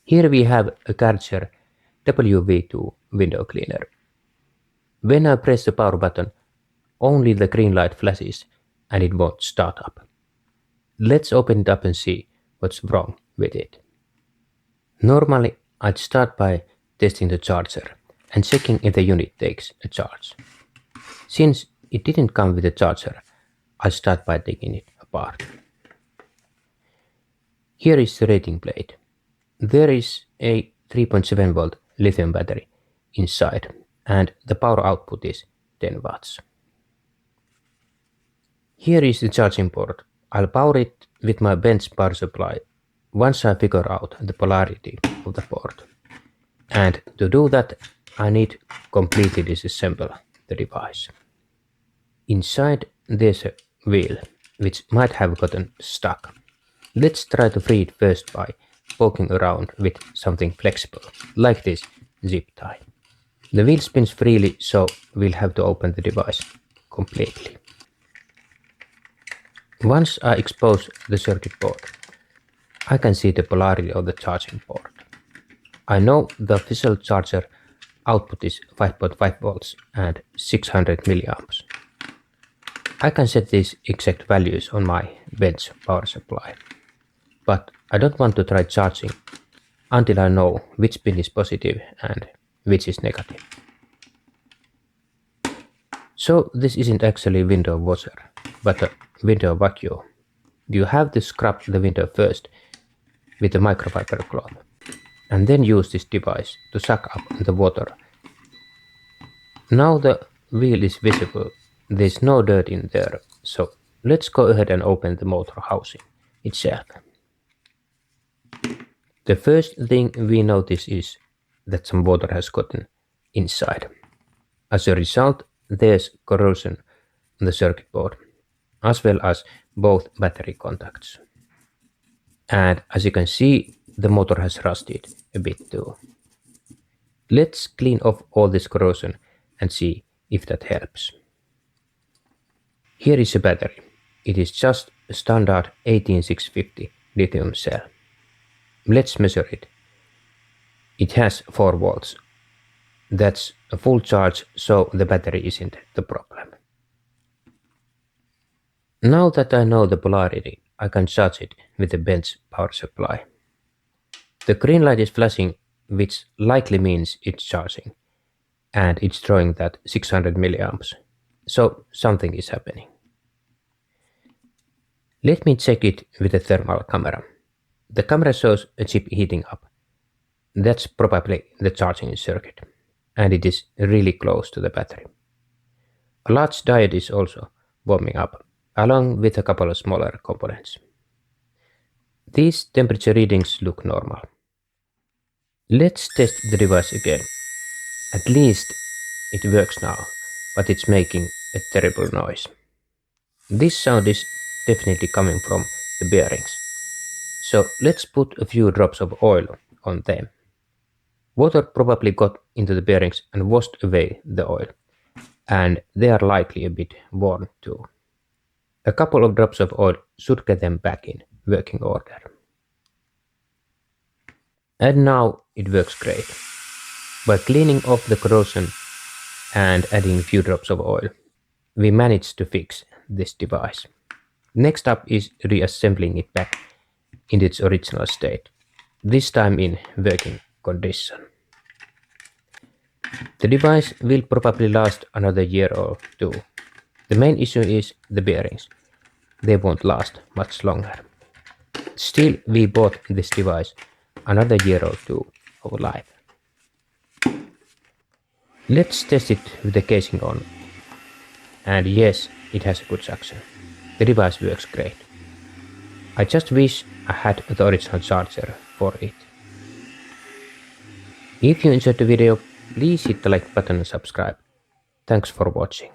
Here we have a Kärcher WV2 window cleaner. When I press the power button, only the green light flashes and it won't start up. Let's open it up and see what's wrong with it. Normally, I'd start by testing the charger and checking if the unit takes a charge. Since it didn't come with a charger, I'll start by taking it apart. Here is the rating plate. There is a 3.7 volt lithium battery inside and the power output is 10 watts. Here is the charging port. I'll power it with my bench power supply once I figure out the polarity of the port. And to do that, I need to completely disassemble the device. Inside there's a wheel which might have gotten stuck. Let's try to free it first by poking around with something flexible, like this zip tie. The wheel spins freely, so we'll have to open the device completely. Once I expose the circuit board, I can see the polarity of the charging port. I know the official charger output is 5.5 volts and 600 milliamps. I can set these exact values on my bench power supply, but I don't want to try charging until I know which pin is positive and which is negative. So this isn't actually a window washer, but a window vacuum. You have to scrub the window first with a microfiber cloth and then use this device to suck up the water. Now the wheel is visible, there's no dirt in there, so let's go ahead and open the motor housing itself. The first thing we notice is that some water has gotten inside. As a result, there's corrosion on the circuit board, as well as both battery contacts. And as you can see, the motor has rusted a bit too. Let's clean off all this corrosion and see if that helps. Here is a battery. It is just a standard 18650 lithium cell. Let's measure it. It has 4 volts. That's a full charge, so the battery isn't the problem. Now that I know the polarity, I can charge it with the bench power supply. The green light is flashing, which likely means it's charging, and it's drawing that 600 milliamps, so something is happening. Let me check it with a thermal camera. The camera shows a chip heating up. That's probably the charging circuit, and it is really close to the battery. A large diode is also warming up, along with a couple of smaller components. These temperature readings look normal. Let's test the device again. At least it works now, but it's making a terrible noise. This sound is definitely coming from the bearings. So let's put a few drops of oil on them. Water probably got into the bearings and washed away the oil, and they are likely a bit worn too. A couple of drops of oil should get them back in working order. And now it works great. By cleaning off the corrosion and adding a few drops of oil, we managed to fix this device. Next up is reassembling it back in its original state, this time in working condition. The device will probably last another year or two. The main issue is the bearings. They won't last much longer. Still, we bought this device another year or two of life. Let's test it with the casing on. And yes, it has a good suction. The device works great. I just wish I had the original charger for it. If you enjoyed the video, please hit the like button and subscribe. Thanks for watching.